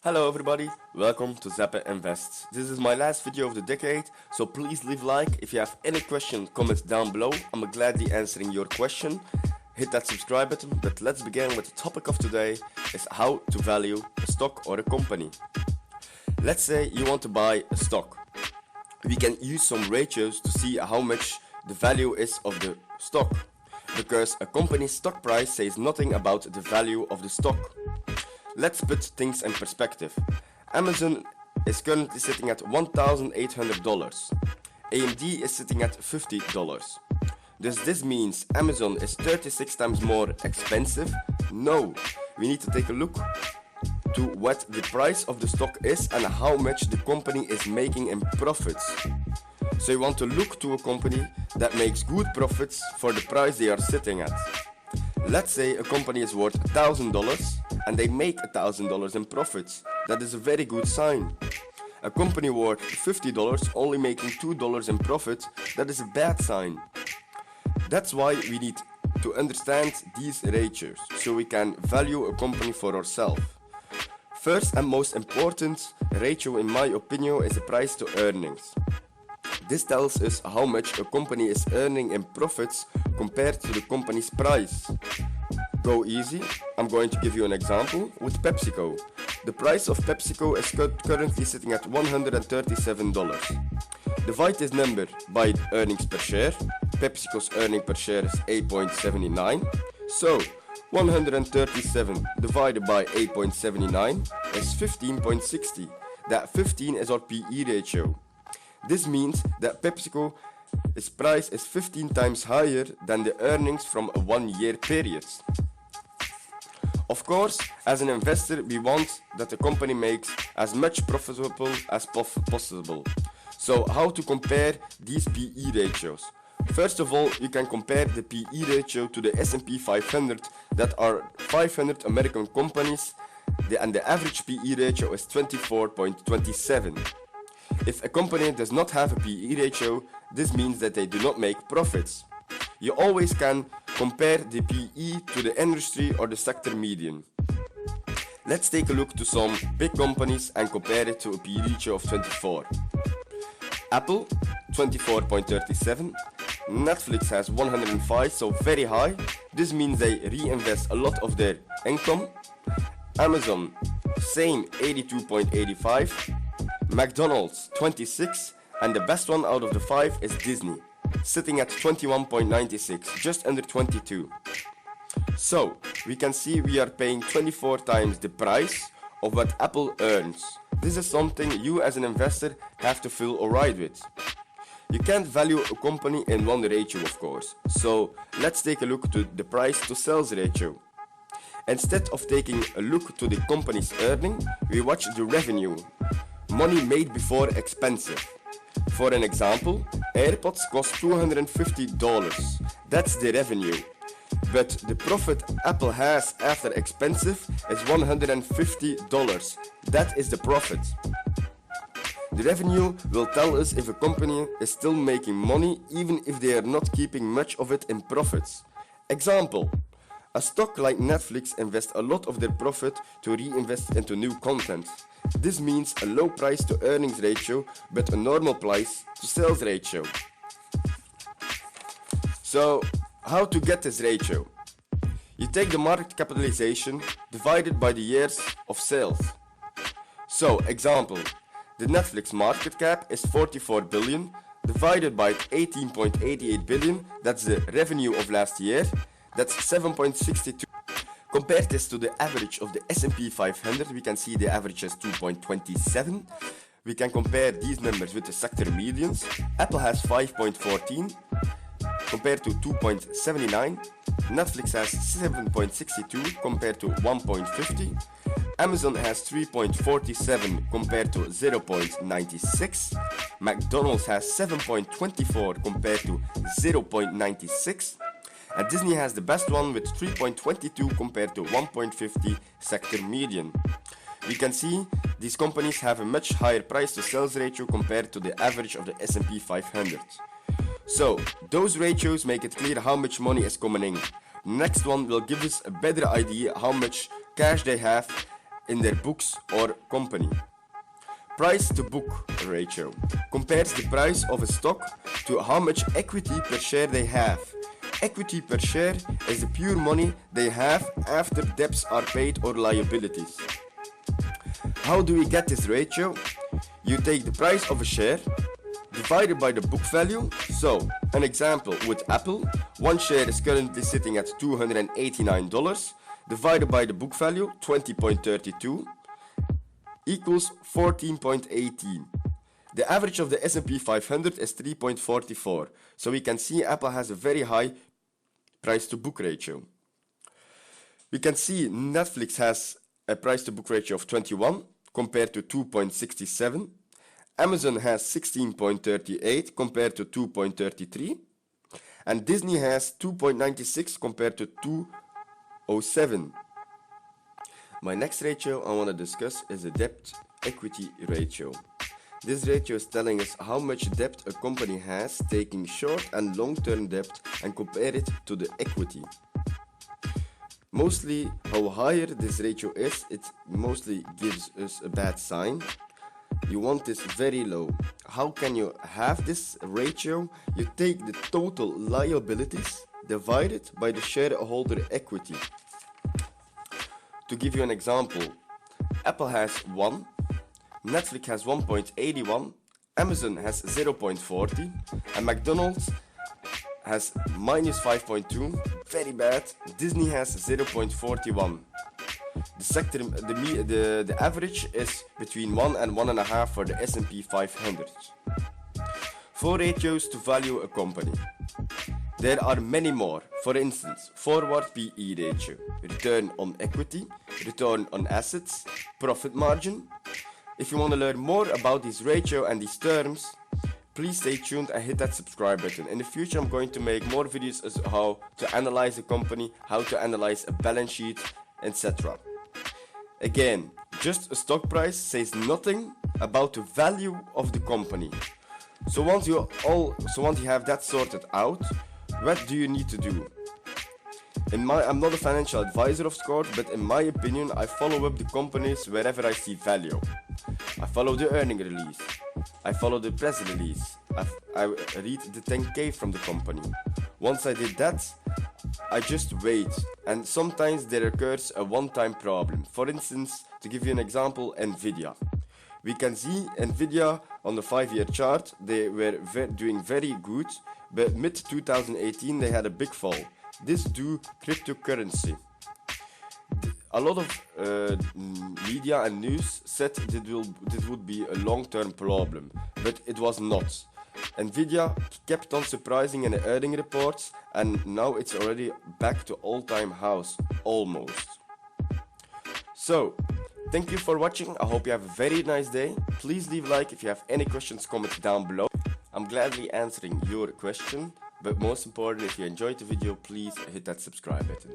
Hello everybody, welcome to Zeppe Invests. This is my last video of the decade, so please leave a like. If you have any questions, comments down below. I'm gladly answering your question. Hit that subscribe button, but let's begin with the topic of today is how to value a stock or a company. Let's say you want to buy a stock. We can use some ratios to see how much the value is of the stock, because a company's stock price says nothing about the value of the stock. Let's put things in perspective. Amazon is currently sitting at $1,800. AMD is sitting at $50. Does this mean Amazon is 36 times more expensive? No. We need to take a look to what the price of the stock is and how much the company is making in profits. So you want to look to a company that makes good profits for the price they are sitting at. Let's say a company is worth $1,000 and they make $1,000 in profits. That is a very good sign. A company worth $50 only making $2 in profit, that is a bad sign. That's why we need to understand these ratios so we can value a company for ourselves. First and most important ratio in my opinion is the price to earnings. This tells us how much a company is earning in profits compared to the company's price. Go easy, I'm going to give you an example with PepsiCo. The price of PepsiCo is currently sitting at $137. Divide this number by earnings per share. PepsiCo's earning per share is 8.79. So 137 divided by 8.79 is 15.60. That 15 is our PE ratio. This means that PepsiCo's price is 15 times higher than the earnings from a 1-year period. Of course, as an investor, we want that the company makes as much profitable as possible. So how to compare these PE ratios? First of all, you can compare the PE ratio to the S&P 500, that are 500 American companies, and the average PE ratio is 24.27. If a company does not have a PE ratio, this means that they do not make profits. You always can compare the PE to the industry or the sector median. Let's take a look to some big companies and compare it to a PE ratio of 24. Apple, 24.37. Netflix has 105, so very high. This means they reinvest a lot of their income. Amazon, same, 82.85. McDonald's, 26, and the best one out of the 5 is Disney, sitting at 21.96, just under 22. So, we can see we are paying 24 times the price of what Apple earns. This is something you as an investor have to feel alright with. You can't value a company in one ratio, of course, so let's take a look to the price to sales ratio. Instead of taking a look to the company's earning, we watch the revenue. Money made before expensive. For an example, AirPods cost $250. That's the revenue. But the profit Apple has after expensive is $150. That is the profit. The revenue will tell us if a company is still making money even if they are not keeping much of it in profits. Example. A stock like Netflix invests a lot of their profit to reinvest into new content. This means a low price to earnings ratio, but a normal price to sales ratio. So, how to get this ratio? You take the market capitalization divided by the years of sales. So, example, the Netflix market cap is 44 billion divided by 18.88 billion, that's the revenue of last year, that's 7.62. Compare this to the average of the S&P 500, we can see the average is 2.27. We can compare these numbers with the sector medians. Apple has 5.14 compared to 2.79. Netflix has 7.62 compared to 1.50. Amazon has 3.47 compared to 0.96. McDonald's has 7.24 compared to 0.96. And Disney has the best one with 3.22 compared to 1.50 sector median. We can see these companies have a much higher price to sales ratio compared to the average of the S&P 500. So, those ratios make it clear how much money is coming in. Next one will give us a better idea how much cash they have in their books or company. Price to book ratio compares the price of a stock to how much equity per share they have. Equity per share is the pure money they have after debts are paid or liabilities. How do we get this ratio? You take the price of a share divided by the book value. So, an example with Apple, one share is currently sitting at $289, divided by the book value, 20.32, equals 14.18. The average of the S&P 500 is 3.44, so we can see Apple has a very high price to book ratio. We can see Netflix has a price to book ratio of 21 compared to 2.67. Amazon has 16.38 compared to 2.33, and Disney has 2.96 compared to 2.07. My next ratio I want to discuss is the debt equity ratio. This ratio is telling us how much debt a company has, taking short and long-term debt and compare it to the equity. Mostly, how higher this ratio is, it mostly gives us a bad sign. You want this very low. How can you have this ratio? You take the total liabilities divided by the shareholder equity. To give you an example, Apple has 1, Netflix has 1.81, Amazon has 0.40, and McDonald's has minus 5.2, very bad. Disney has 0.41. The average is between 1 and 1.5 for the S&P 500. 4 ratios to value a company. There are many more. For instance, forward PE ratio, return on equity, return on assets, profit margin. If you want to learn more about this ratio and these terms, please stay tuned and hit that subscribe button. In the future, I'm going to make more videos as how to analyze a company, how to analyze a balance sheet, etc. Again, just a stock price says nothing about the value of the company. So once you have that sorted out, what do you need to do? I'm not a financial advisor, of course, but in my opinion, I follow up the companies wherever I see value. I follow the earning release. I follow the press release. I read the 10K from the company. Once I did that, I just wait, and sometimes there occurs a one-time problem. For instance, to give you an example, Nvidia. We can see Nvidia on the 5-year chart, they were doing very good, but mid-2018 they had a big fall. This due cryptocurrency. A lot of media and news said this would be a long-term problem, but it was not. Nvidia kept on surprising in the earning reports, and now it's already back to all-time highs, almost. So, thank you for watching. I hope you have a very nice day. Please leave a like. If you have any questions, comment down below. I'm gladly answering your question, but most important, if you enjoyed the video, please hit that subscribe button.